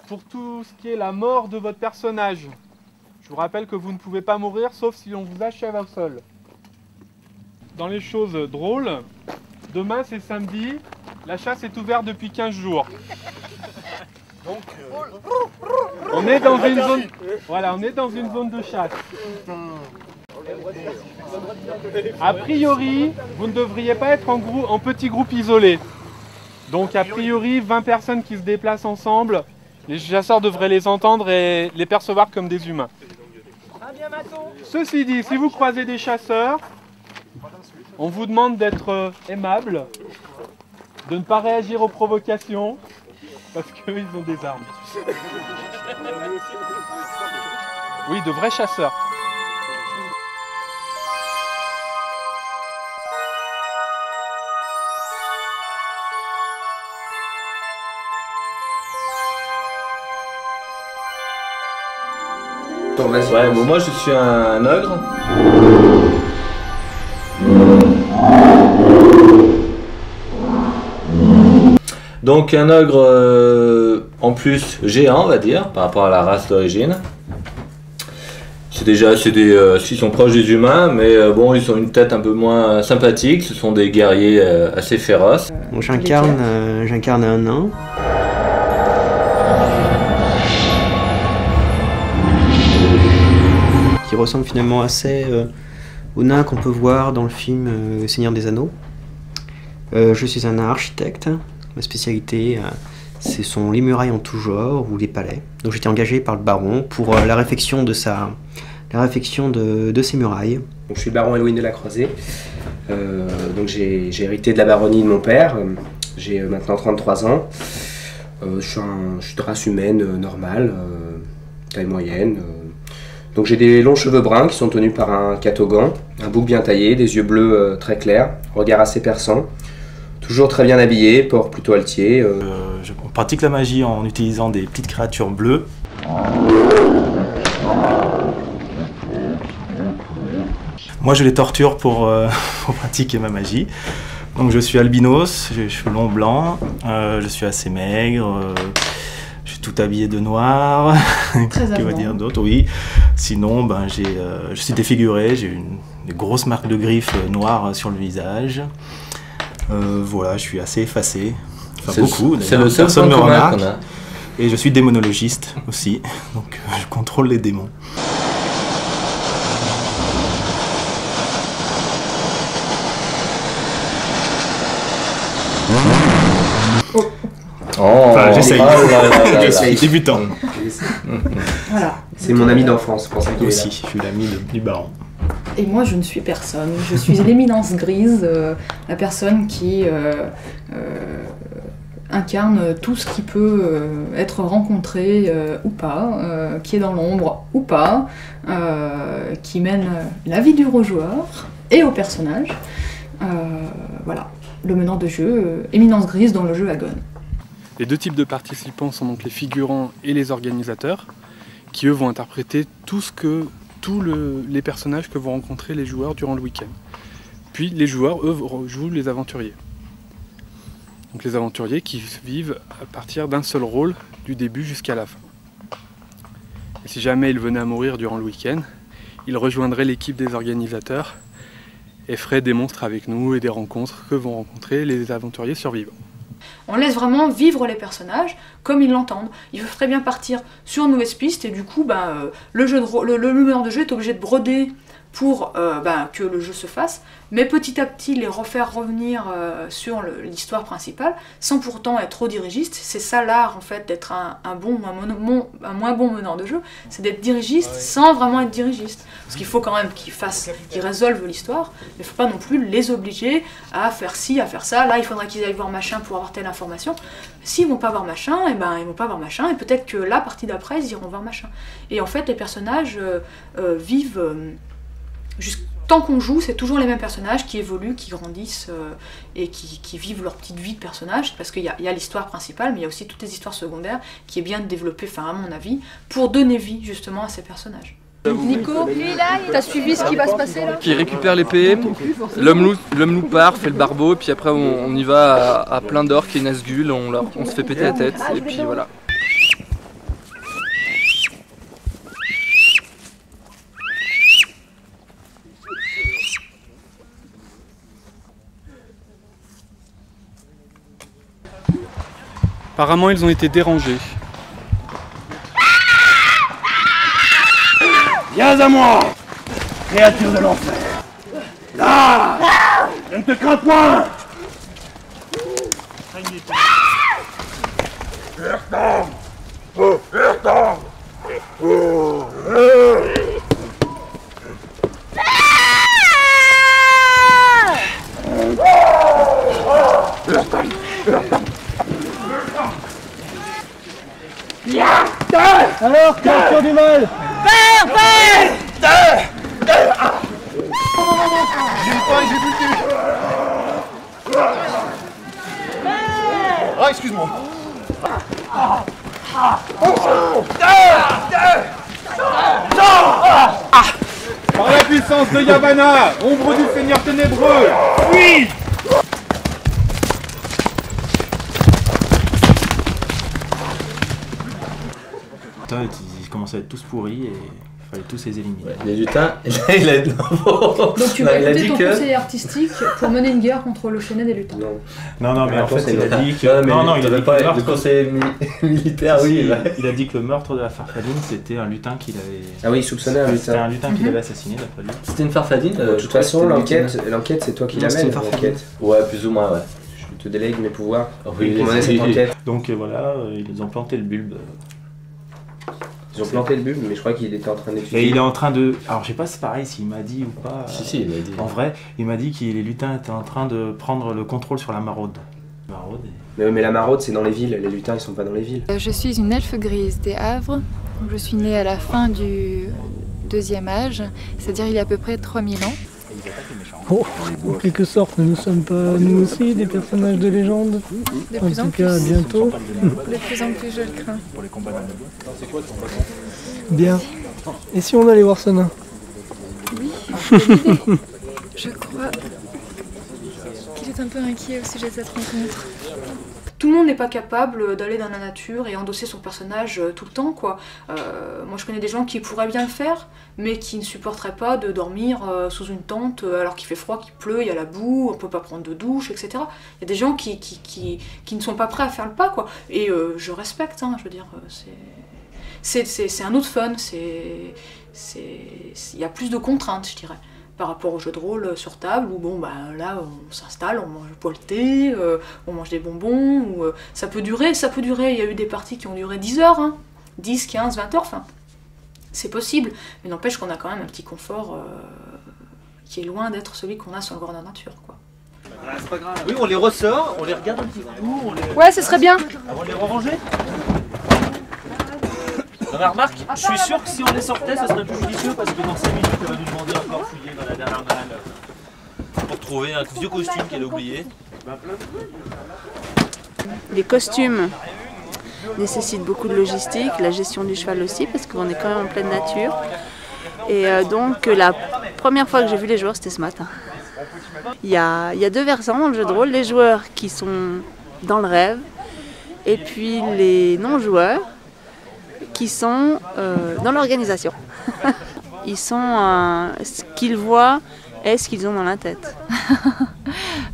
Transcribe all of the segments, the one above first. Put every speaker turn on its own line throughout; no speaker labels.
pour tout ce qui est la mort de votre personnage, je vous rappelle que vous ne pouvez pas mourir sauf si on vous achève au sol. Dans les choses drôles, demain c'est samedi, la chasse est ouverte depuis 15 jours. Donc, on est dans une zone, voilà, on est dans une zone de chasse. A priori, vous ne devriez pas être en petits groupes isolés. Donc a priori, 20 personnes qui se déplacent ensemble, les chasseurs devraient les entendre et les percevoir comme des humains. Ceci dit, si vous croisez des chasseurs, on vous demande d'être aimable, de ne pas réagir aux provocations, parce qu'ils ont des armes. Oui, de vrais chasseurs.
Ouais, bon, moi je suis un ogre. Donc un ogre en plus géant, on va dire, par rapport à la race d'origine. C'est déjà, ils sont proches des humains, mais bon, ils ont une tête un peu moins sympathique. Ce sont des guerriers assez féroces.
Bon, j'incarne un nain. Qui ressemble finalement assez au nain qu'on peut voir dans le film Seigneur des Anneaux. Je suis un architecte. Ma spécialité, ce sont les murailles en tout genre ou les palais. Donc j'étais engagé par le baron pour la réfection de ces murailles.
Donc, je suis le baron Elouine de la Croisée. Donc j'ai hérité de la baronnie de mon père. J'ai maintenant 33 ans. Je suis de race humaine normale, taille moyenne. Donc j'ai des longs cheveux bruns qui sont tenus par un catogan, un bouc bien taillé, des yeux bleus très clairs, regard assez perçant. Toujours très bien habillé, port plutôt altier.
Je pratique la magie en utilisant des petites créatures bleues. Moi je les torture pour pratiquer ma magie. Donc je suis albinos, j'ai les cheveux longs blancs, je suis assez maigre, je suis tout habillé de noir. Que va dire d'autre? Oui. Sinon ben, je suis défiguré, j'ai des grosses marques de griffes noires sur le visage. Voilà, je suis assez effacé, enfin beaucoup d'ailleurs, personne ne me remarque. Et je suis démonologiste aussi, donc je contrôle les démons. Enfin, j'essaye. Je suis débutant.
Voilà. C'est mon ami d'enfance, pour ça qu'il est là.
Aussi, je suis l'ami du baron.
Et moi, je ne suis personne. Je suis l'éminence grise, la personne qui incarne tout ce qui peut être rencontré ou pas, qui est dans l'ombre ou pas, qui mène la vie du rejoueur et au personnage. Voilà, le meneur de jeu, éminence grise dans le jeu Agon.
Les deux types de participants sont donc les figurants et les organisateurs, qui eux vont interpréter tous les personnages que vont rencontrer les joueurs durant le week-end. Puis les joueurs, eux, jouent les aventuriers. Donc les aventuriers qui vivent à partir d'un seul rôle, du début jusqu'à la fin. Et si jamais ils venaient à mourir durant le week-end, ils rejoindraient l'équipe des organisateurs et feraient des monstres avec nous et des rencontres que vont rencontrer les aventuriers survivants.
On laisse vraiment vivre les personnages comme ils l'entendent. Ils peuvent très bien partir sur une mauvaise piste et du coup le meneur de jeu est obligé de broder pour que le jeu se fasse, mais petit à petit les refaire revenir sur l'histoire principale sans pourtant être trop dirigiste. C'est ça l'art en fait d'être un moins bon meneur de jeu, c'est d'être dirigiste sans vraiment être dirigiste. Parce qu'il faut quand même qu'ils résolvent l'histoire, mais il ne faut pas non plus les obliger à faire ci, à faire ça. Là il faudrait qu'ils aillent voir machin pour avoir telle information. S'ils vont pas voir machin, et ils vont pas voir machin, et peut-être que la partie d'après ils iront voir machin. Et en fait les personnages vivent... Tant qu'on joue, c'est toujours les mêmes personnages qui évoluent, qui grandissent et qui vivent leur petite vie de personnage, parce qu'il y a l'histoire principale, mais il y a aussi toutes les histoires secondaires qui est bien développée, enfin à mon avis, pour donner vie justement à ces personnages.
Nico, t'as suivi ce qui va se passer là?
Qui récupère l'épée, l'homme loup part, fait le barbeau, et puis après on y va à plein d'orques et Nazgûl, on se fait péter la tête, et puis voilà.
Apparemment, ils ont été dérangés.
Viens à moi, créature de l'enfer. Là, je ne te crains point.
Alors, créature du mal!
Père! J'ai vu le cul! Ah, excuse-moi!
Par la puissance de Yavanna, ombre du Seigneur ténébreux, oui!
Ils commençaient à être tous pourris et il fallait tous les éliminer.
Ouais, les lutins, il a...
Donc tu vas écouter ton conseiller artistique pour mener une guerre contre le chenet des lutins.
Non, mais en fait, il a dit que...
Non,
il a dit que le meurtre...
conseiller militaire, oui.
Il a dit que le meurtre de la Farfaline, c'était un lutin qu'il avait...
Ah oui, il soupçonnait un lutin.
C'était un lutin qu'il avait assassiné, d'après lui.
C'était une Farfaline
De toute façon, l'enquête, c'est toi qui l'amènes.
Ouais, plus ou moins, ouais.
Je te délègue mes pouvoirs.
Oui,
pour mener cette enquête.
Donc voilà, ils ont planté le bulbe.
Ils ont planté le bulbe, mais je crois qu'il était en train d'étudier.
Et il est en train de... Alors je sais pas si c'est pareil, s'il m'a dit ou pas.
Si, il m'a dit.
En vrai, il m'a dit que les lutins étaient en train de prendre le contrôle sur la maraude.
Mais la maraude, c'est dans les villes. Les lutins, ils sont pas dans les villes.
Je suis une elfe grise des Havres. Je suis née à la fin du 2e âge, c'est-à-dire il y a à peu près 3000 ans.
Oh, en quelque sorte, nous ne sommes pas, nous aussi, des personnages de légende. En tout cas, bientôt.
De plus en plus, je le crains.
Bien. Et si on allait voir ce nain?
Oui, bonne idée. Je crois qu'il est un peu inquiet au sujet de cette rencontre.
Tout le monde n'est pas capable d'aller dans la nature et endosser son personnage tout le temps, quoi. Moi je connais des gens qui pourraient bien le faire, mais qui ne supporteraient pas de dormir sous une tente alors qu'il fait froid, qu'il pleut, il y a la boue, on peut pas prendre de douche, etc. Il y a des gens qui ne sont pas prêts à faire le pas, quoi. Et je respecte, hein, je veux dire, c'est un autre fun, il y a plus de contraintes, je dirais, par rapport au jeu de rôle sur table, où bon, bah, là on s'installe, on mange le thé, on mange des bonbons, ou, ça peut durer, il y a eu des parties qui ont duré 10 heures, hein, 10, 15, 20 heures, enfin, c'est possible, mais n'empêche qu'on a quand même un petit confort qui est loin d'être celui qu'on a sur le bord de la nature, quoi.
C'est pas grave. Oui, on les ressort, on les regarde un petit coup, on les...
Ouais, ce serait bien.
Avant de les ranger. Non mais remarque, je suis sûr que si on les sortait, ça serait plus judicieux parce que dans 5 minutes, elle va nous demander encore fouiller dans la dernière malle pour trouver un vieux costume qu'elle a oublié.
Les costumes nécessitent beaucoup de logistique, la gestion du cheval aussi parce qu'on est quand même en pleine nature. Et donc la première fois que j'ai vu les joueurs, c'était ce matin. Il y a 2 versants dans le jeu de rôle, les joueurs qui sont dans le rêve et puis les non-joueurs qui sont dans l'organisation. Ils sont ce qu'ils voient et ce qu'ils ont dans la tête.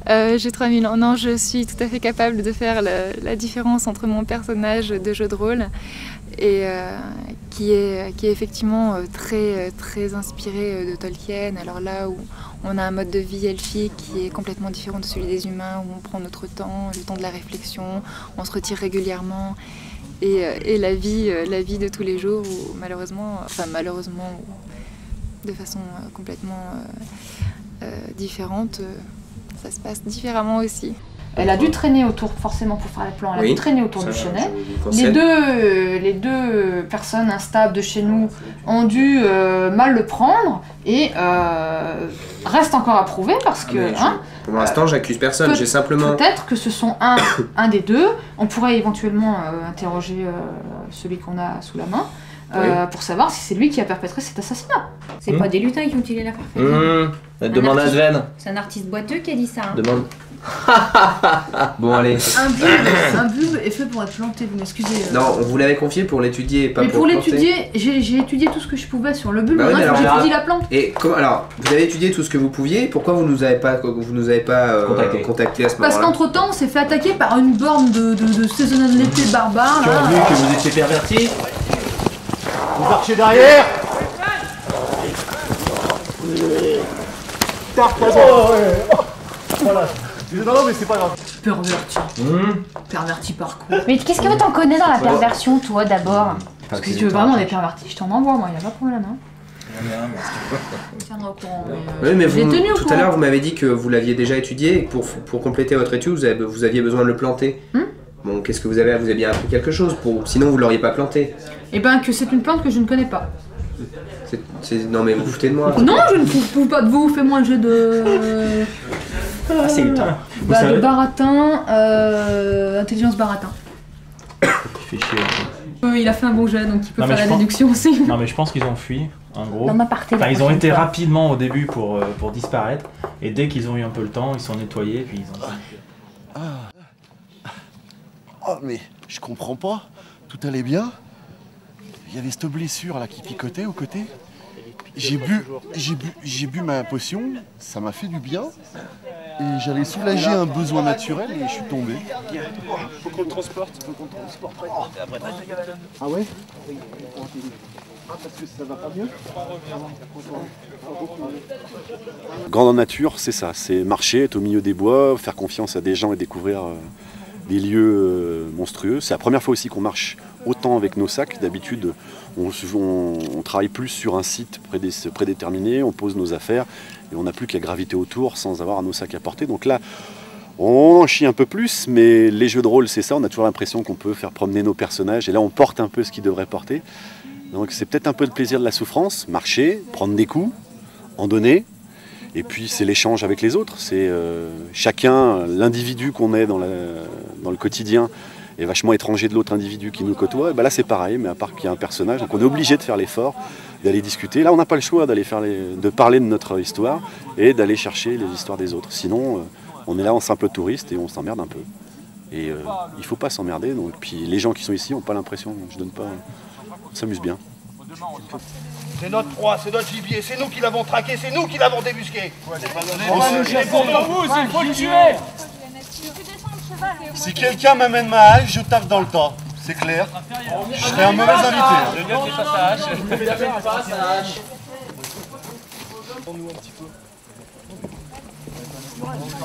J'ai 3000 ans. Non, je suis tout à fait capable de faire la différence entre mon personnage de jeu de rôle et qui est effectivement très, très inspiré de Tolkien. Alors là où on a un mode de vie elfique qui est complètement différent de celui des humains, où on prend notre temps, le temps de la réflexion, on se retire régulièrement. Et la vie de tous les jours, où malheureusement, de façon complètement différente, ça se passe différemment aussi.
Elle a dû traîner autour, forcément pour faire les plans, elle a dû traîner autour du chenet. Les deux personnes instables de chez nous ont dû mal le prendre et reste encore à prouver parce que...
Pour l'instant, j'accuse personne, j'ai simplement...
Peut-être que ce sont un des deux, on pourrait éventuellement interroger celui qu'on a sous la main. Pour savoir si c'est lui qui a perpétré cet assassinat.
C'est pas des lutins qui ont tué la Farfaline.
Demande à Sven.
C'est un artiste boiteux qui a dit ça. Hein.
Demande.
Bon, allez.
Un bulbe est fait pour être planté, vous m'excusez.
Non, vous l'avez confié pour l'étudier, pas
mais
pour le planter.
l'étudier, j'ai étudié tout ce que je pouvais sur le bulbe,
Bah oui, mais alors,
j'étudie la plante.
Et alors, vous avez étudié tout ce que vous pouviez, pourquoi vous nous avez pas contacté à ce moment-là?
Parce qu'entre temps, on s'est fait attaquer par une borne de saisonnalité barbare.
Qui ont vu que vous étiez perverti. Vous marchez derrière. Voilà. Non, mais c'est pas grave.
Perverti. Perverti par quoi?
Mais qu'est-ce que t'en connais dans la perversion, toi, d'abord?
Parce que si tu veux vraiment des pervertis, je t'en envoie, moi, y a pas de problème, hein. Tiendra au courant,
Oui, mais
tout
à l'heure, vous m'avez dit que vous l'aviez déjà étudié et que pour compléter votre étude, vous aviez besoin de le planter. Bon, qu'est-ce que vous avez bien appris quelque chose, sinon vous l'auriez pas planté.
Eh ben, que c'est une plante que je ne connais pas.
Non, mais vous vous foutez de moi.
Non, je ne fous pas de vous, fais-moi un jeu de...
c'est le temps.
de baratin, intelligence baratin.
Il fait chier.
Il a fait un bon jet, donc il peut
Non,
faire
mais
la déduction aussi.
Non, mais je pense qu'ils ont fui, en gros.
On a parté
Enfin, ils ont été rapidement au début pour disparaître, et dès qu'ils ont eu un peu le temps, ils sont nettoyés, puis ils ont...
Oh, mais je comprends pas. Tout allait bien. Il y avait cette blessure là qui picotait au côté. J'ai bu ma potion, ça m'a fait du bien. Et j'allais soulager un besoin naturel et je suis tombé.
Faut qu'on le transporte,
Ah ouais? Ah, parce que ça va pas mieux?
Grandeur nature, c'est ça, c'est marcher, être au milieu des bois, faire confiance à des gens et découvrir des lieux monstrueux. C'est la première fois aussi qu'on marche autant avec nos sacs. D'habitude, on travaille plus sur un site prédéterminé, on pose nos affaires et on n'a plus qu'à graviter autour sans avoir nos sacs à porter. Donc là, on en chie un peu plus, mais les jeux de rôle, c'est ça. On a toujours l'impression qu'on peut faire promener nos personnages et là, on porte un peu ce qu'ils devraient porter. Donc c'est peut-être un peu le plaisir de la souffrance, marcher, prendre des coups, en donner. Et puis c'est l'échange avec les autres, c'est chacun, l'individu qu'on est dans le quotidien est vachement étranger de l'autre individu qui nous côtoie. Et ben là c'est pareil, mais à part qu'il y a un personnage, donc on est obligé de faire l'effort, d'aller discuter. Là on n'a pas le choix de parler de notre histoire et d'aller chercher les histoires des autres. Sinon on est là en simple touriste et on s'emmerde un peu. Et il ne faut pas s'emmerder. Donc puis les gens qui sont ici n'ont pas l'impression, on s'amuse bien.
C'est notre proie, c'est notre gibier, c'est nous qui l'avons traqué, c'est nous qui l'avons débusqué. C'est pour vous, il faut le tuer. Si quelqu'un m'amène ma hache, je tape dans le tas. C'est clair. Je serai un mauvais invité.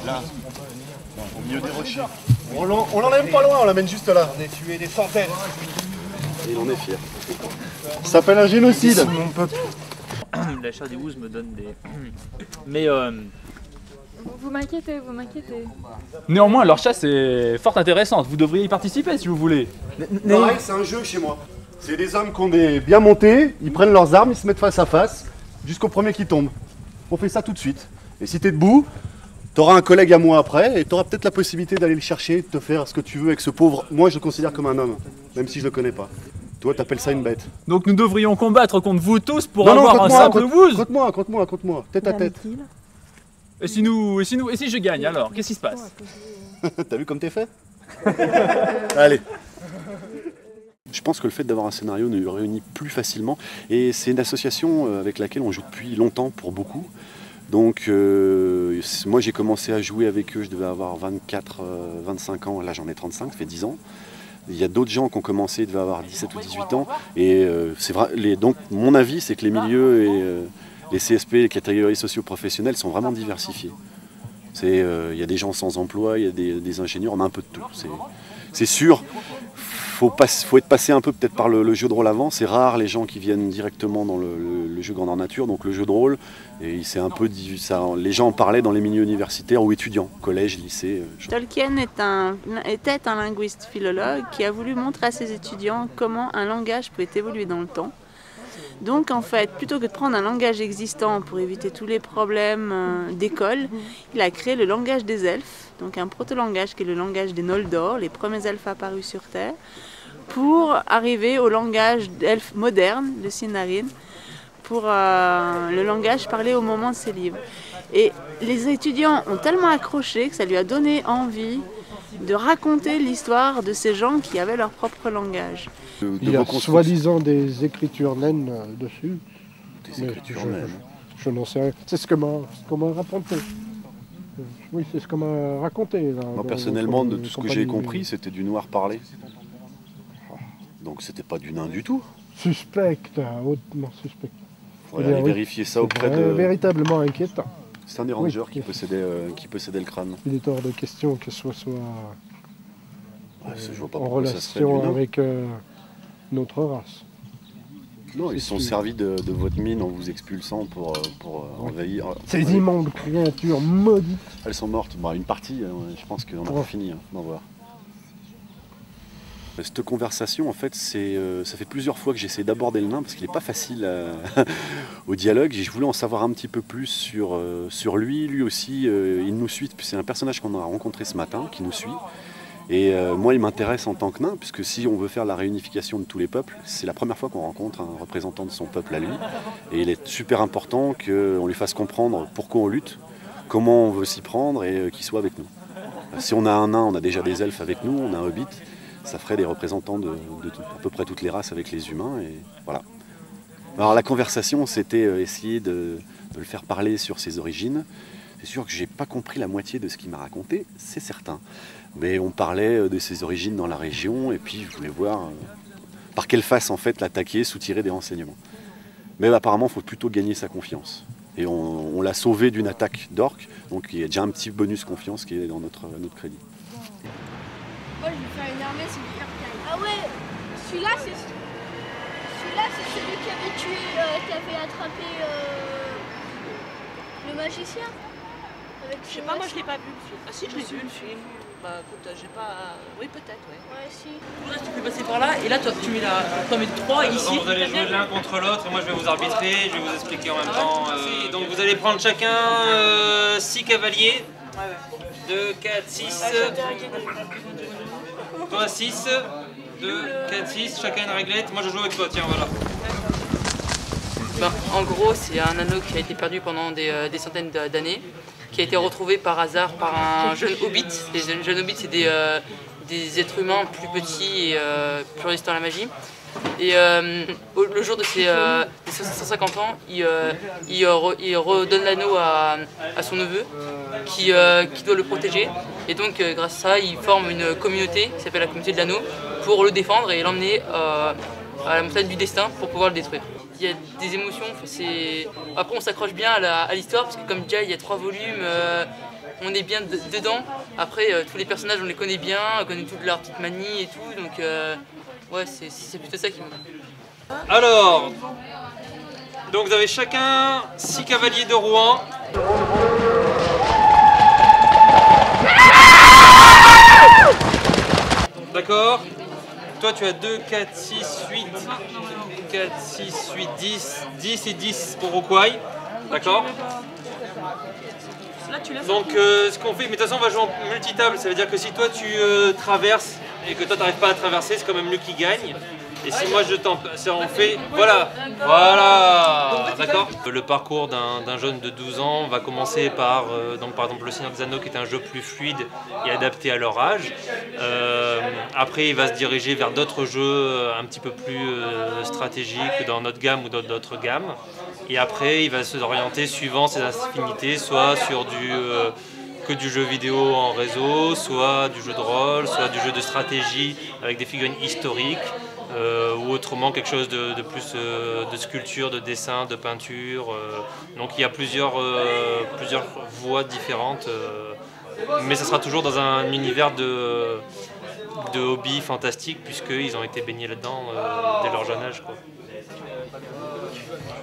Là, au milieu des rochers. On l'emmène pas loin, on l'amène juste là. On est tué des centaines.
Et on est fiers.
Ça s'appelle un génocide.
Mon peuple. La chair des ouzes me donne des... Mais
Vous m'inquiétez, vous m'inquiétez.
néanmoins, leur chasse est fort intéressante. Vous devriez y participer si vous voulez.
Pareil, c'est un jeu chez moi. C'est des hommes qui ont des bien montés, ils prennent leurs armes, ils se mettent face à face, jusqu'au premier qui tombe. On fait ça tout de suite. Et si t'es debout, t'auras un collègue à moi après, et t'auras peut-être la possibilité d'aller le chercher, de te faire ce que tu veux avec ce pauvre. Moi, je le considère comme un homme, même si je le connais pas. Toi, t'appelles ça une bête.
Donc nous devrions combattre contre vous tous pour
Non,
avoir un simple ouz.
Contre-moi, tête à tête.
Et si je gagne alors, qu'est-ce qui se passe?
T'as vu comme t'es fait? Allez.
Je pense que le fait d'avoir un scénario nous réunit plus facilement et c'est une association avec laquelle on joue depuis longtemps pour beaucoup. Donc moi j'ai commencé à jouer avec eux, je devais avoir 25 ans, là j'en ai 35, ça fait 10 ans. Il y a d'autres gens qui ont commencé, ils devaient avoir 17 ou 18 ans. Et c'est vrai, donc mon avis c'est que les milieux et les CSP, les catégories socio-professionnelles sont vraiment diversifiés. Il y a des gens sans emploi, il y a des ingénieurs, on a un peu de tout. C'est sûr, faut être passé un peu peut-être par le jeu de rôle avant. C'est rare les gens qui viennent directement dans le jeu grandeur nature, donc le jeu de rôle. Et c'est un peu les gens en parlaient dans les milieux universitaires ou étudiants, collège, lycée.
Tolkien était un linguiste philologue qui a voulu montrer à ses étudiants comment un langage pouvait évoluer dans le temps. Donc en fait, plutôt que de prendre un langage existant pour éviter tous les problèmes d'école, il a créé le langage des elfes, donc un proto-langage qui est le langage des Noldor, les premiers elfes apparus sur Terre, pour arriver au langage d'elfes moderne, le Sindarin, pour le langage parlé au moment de ses livres. Et les étudiants ont tellement accroché que ça lui a donné envie de raconter l'histoire de ces gens qui avaient leur propre langage.
Il y a soi-disant des écritures naines dessus.
Des écritures naines.
Je n'en sais rien. C'est ce qu'on m'a raconté. Oui, c'est ce qu'on m'a raconté. Là,
moi personnellement, de tout ce que j'ai compris, c'était du noir parlé. Donc c'était pas du nain du tout.
Suspect. Non, suspect.
Faudrait aller vérifier ça auprès de...
Véritablement inquiétant.
C'est un des rangers qui possédait le crâne.
Il est hors de question que ce soit
je vois pas
en relation avec notre race.
Non, ils se sont servis de votre mine en vous expulsant pour envahir.
Ces immondes créatures maudites.
Elles sont mortes. Bon, une partie, je pense qu'on n'a pas fini d'en voir. Cette conversation, en fait, ça fait plusieurs fois que j'essaie d'aborder le nain parce qu'il n'est pas facile au dialogue. Et je voulais en savoir un petit peu plus sur lui. Lui aussi, il nous suit. C'est un personnage qu'on a rencontré ce matin, qui nous suit. Et moi, il m'intéresse en tant que nain, puisque si on veut faire la réunification de tous les peuples, c'est la première fois qu'on rencontre un représentant de son peuple à lui. Et il est super important qu'on lui fasse comprendre pourquoi on lutte, comment on veut s'y prendre et qu'il soit avec nous. Si on a un nain, on a déjà des elfes avec nous, on a un hobbit, ça ferait des représentants de à peu près toutes les races avec les humains. Et voilà. Alors la conversation, c'était essayer de le faire parler sur ses origines. C'est sûr que j'ai pas compris la moitié de ce qu'il m'a raconté, c'est certain. Mais on parlait de ses origines dans la région, et puis je voulais voir par quelle face en fait l'attaquer, soutirer des renseignements. Mais apparemment, il faut plutôt gagner sa confiance. Et on l'a sauvé d'une attaque d'orques, donc il y a déjà un petit bonus confiance qui est dans notre crédit.
Moi, je vais faire une armée, c'est du Urkai. Ah ouais, celui-là, c'est celui qui avait tué, qui avait attrapé le magicien.
Je sais pas, moi je l'ai pas vu le film. Ah si, je l'ai vu le film. Bah écoute, j'ai pas... Oui, peut-être, ouais.
Ouais, si.
Là, tu peux passer par là, et là, toi, tu mets comme 3 ici.
Vous allez jouer l'un contre l'autre, et moi je vais vous arbitrer, je vais vous expliquer en même temps. Donc vous allez prendre chacun 6 cavaliers. 2, 4, 6. Toi 6. 2, 4, 6. Chacun une réglette. Moi je joue avec toi, tiens, voilà.
Ben, en gros, c'est un anneau qui a été perdu pendant des centaines d'années, qui a été retrouvé par hasard par un jeune hobbit. Les jeunes hobbits, c'est des êtres humains plus petits et plus résistants à la magie. Et le jour de ses 150 ans, il redonne l'anneau à son neveu qui doit le protéger. Et donc, grâce à ça, il forme une communauté qui s'appelle la communauté de l'anneau pour le défendre et l'emmener à la montagne du destin pour pouvoir le détruire. Il y a des émotions, après on s'accroche bien à l'histoire parce que comme déjà il y a 3 volumes, on est bien dedans. Après tous les personnages on les connaît bien, on connaît toutes leurs petites manies et tout, donc ouais c'est plutôt ça qui me...
Alors, donc vous avez chacun 6 cavaliers de Rouen. D'accord. Toi tu as 2, 4, 6, 8, 4, 6, 8, 10, 10 et 10 pour Roquaille, d'accord. Donc ce qu'on fait, mais de toute façon on va jouer en multitable, ça veut dire que si toi tu traverses et que toi tu n'arrives pas à traverser, c'est quand même lui qui gagne. Et si moi je on fait, voilà, d'accord. Le parcours d'un jeune de 12 ans va commencer par, donc, par exemple le Seigneur des Anneaux qui est un jeu plus fluide et adapté à leur âge. Après il va se diriger vers d'autres jeux un petit peu plus stratégiques dans notre gamme ou dans d'autres gammes. Et après il va se orienter suivant ses affinités, soit sur que du jeu vidéo en réseau, soit du jeu de rôle, soit du jeu de stratégie avec des figurines historiques. Ou autrement quelque chose de plus de sculpture, de dessin, de peinture. Donc il y a plusieurs voies différentes, mais ça sera toujours dans un univers de hobby fantastique puisqu'ils ont été baignés là-dedans dès leur jeune âge, quoi.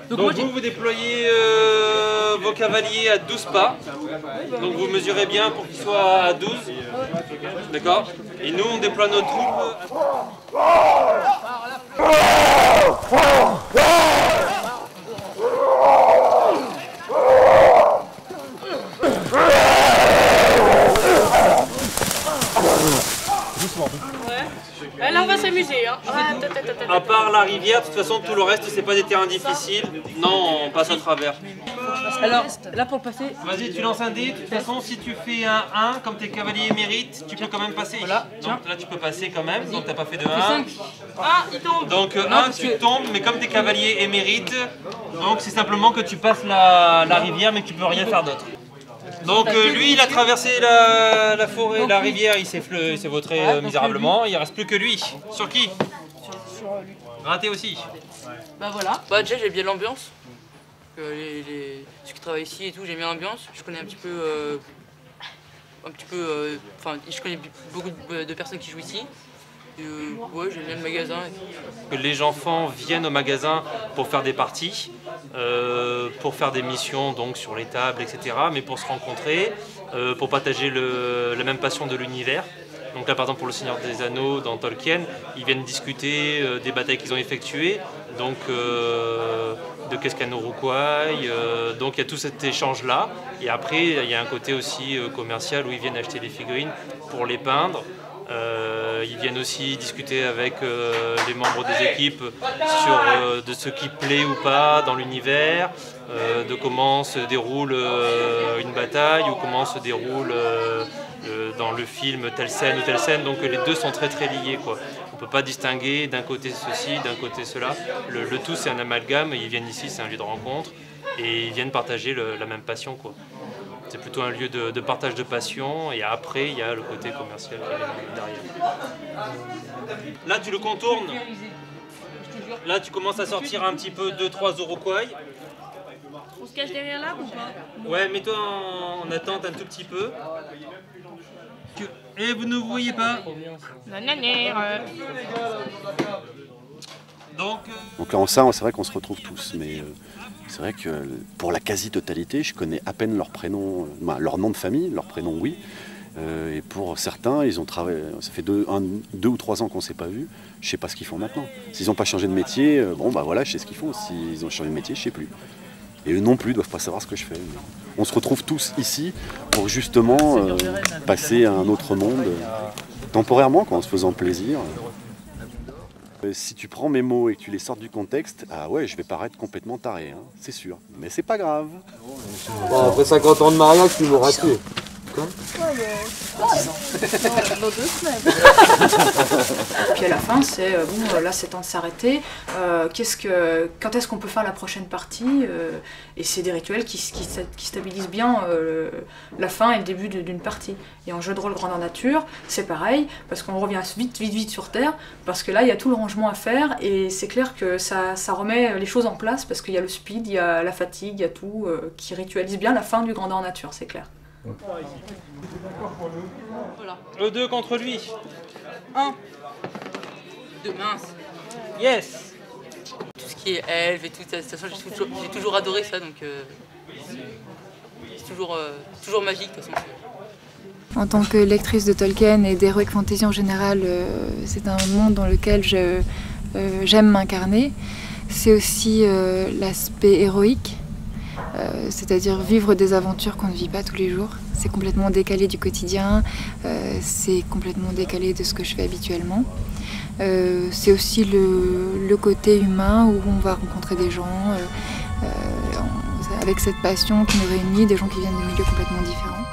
Donc vous déployez vos cavaliers à 12 pas, donc vous mesurez bien pour qu'ils soient à 12, d'accord. Et nous on déploie nos troupes.
Là on va s'amuser, hein.
À part la rivière, de toute façon tout le reste c'est pas des terrains difficiles. Non, on passe à travers.
Alors, là pour passer...
Vas-y, tu lances un dé. De toute façon, si tu fais un 1, comme t'es cavalier émérite, tu peux quand même passer. Voilà. Donc là, tu peux passer quand même. Donc t'as pas fait de 1.
Ah, il tombe.
Donc 1, tu tombes, mais comme t'es cavalier émérite, donc c'est simplement que tu passes la rivière, mais tu peux rien faire d'autre. Donc lui, il a traversé la forêt, la rivière, il s'est vautré misérablement. Il reste plus que lui. Sur qui?
Sur lui.
Raté aussi.
Bah voilà. Bah déjà, j'aime bien l'ambiance. Ceux qui travaillent ici et tout, j'aime bien l'ambiance. Je connais un petit peu, enfin, je connais beaucoup de personnes qui jouent ici. Ouais, j'aime bien le magasin.
Les enfants viennent au magasin pour faire des parties, pour faire des missions donc sur les tables, etc. Mais pour se rencontrer, pour partager la même passion de l'univers. Donc là, par exemple, pour le Seigneur des Anneaux, dans Tolkien, ils viennent discuter des batailles qu'ils ont effectuées, donc de qu'est-ce qu'un Uruk-hai, donc il y a tout cet échange-là. Et après, il y a un côté aussi commercial où ils viennent acheter des figurines pour les peindre. Ils viennent aussi discuter avec les membres des équipes sur de ce qui plaît ou pas dans l'univers, de comment se déroule une bataille ou comment se déroule dans le film telle scène ou telle scène. Donc les deux sont très très liés, quoi. On ne peut pas distinguer d'un côté ceci, d'un côté cela. Le tout c'est un amalgame, ils viennent ici, c'est un lieu de rencontre et ils viennent partager la même passion, quoi. C'est plutôt un lieu de partage de passion et après il y a le côté commercial qui est derrière. Là tu le contournes. Là tu commences à sortir un petit peu 2-3 Uruk-hai.
On se cache derrière l'arbre ou pas?
Ouais, mets-toi en attente un tout petit peu. Et vous ne vous voyez pas?
Donc là en ça, c'est vrai qu'on se retrouve tous, mais c'est vrai que pour la quasi-totalité, je connais à peine leur prénom, leur nom de famille, leur prénom oui. Et pour certains, ils ont travaillé. Ça fait 2 ou 3 ans qu'on ne s'est pas vus. Je ne sais pas ce qu'ils font maintenant. S'ils n'ont pas changé de métier, bon bah voilà, je sais ce qu'ils font. S'ils ont changé de métier, je ne sais plus. Et eux non plus, ils ne doivent pas savoir ce que je fais. On se retrouve tous ici pour justement passer à un autre monde, temporairement, quoi, en se faisant plaisir. Si tu prends mes mots et que tu les sortes du contexte, ah ouais, je vais paraître complètement taré, hein, c'est sûr. Mais c'est pas grave.
Bon, après 50 ans de mariage, tu m'auras tué.
Dans 2 semaines. Puis à la fin, c'est bon, là c'est temps de s'arrêter. Quand est-ce qu'on peut faire la prochaine partie? Et c'est des rituels qui stabilisent bien la fin et le début d'une partie. Et en jeu de rôle grandeur nature, c'est pareil, parce qu'on revient vite sur Terre, parce que là il y a tout le rangement à faire et c'est clair que ça remet les choses en place parce qu'il y a le speed, il y a la fatigue, il y a tout qui ritualise bien la fin du grandeur nature, c'est clair.
Voilà.
Le 2 contre lui.
1. 2 mince.
Yes.
Tout ce qui est elfe et tout, de toute façon j'ai toujours adoré ça, donc c'est toujours magique de toute façon.
En tant que lectrice de Tolkien et d'Heroic Fantasy en général, c'est un monde dans lequel j'aime m'incarner. C'est aussi l'aspect héroïque. C'est-à-dire vivre des aventures qu'on ne vit pas tous les jours. C'est complètement décalé du quotidien, c'est complètement décalé de ce que je fais habituellement. C'est aussi le côté humain où on va rencontrer des gens avec cette passion qui nous réunit, des gens qui viennent de milieux complètement différents.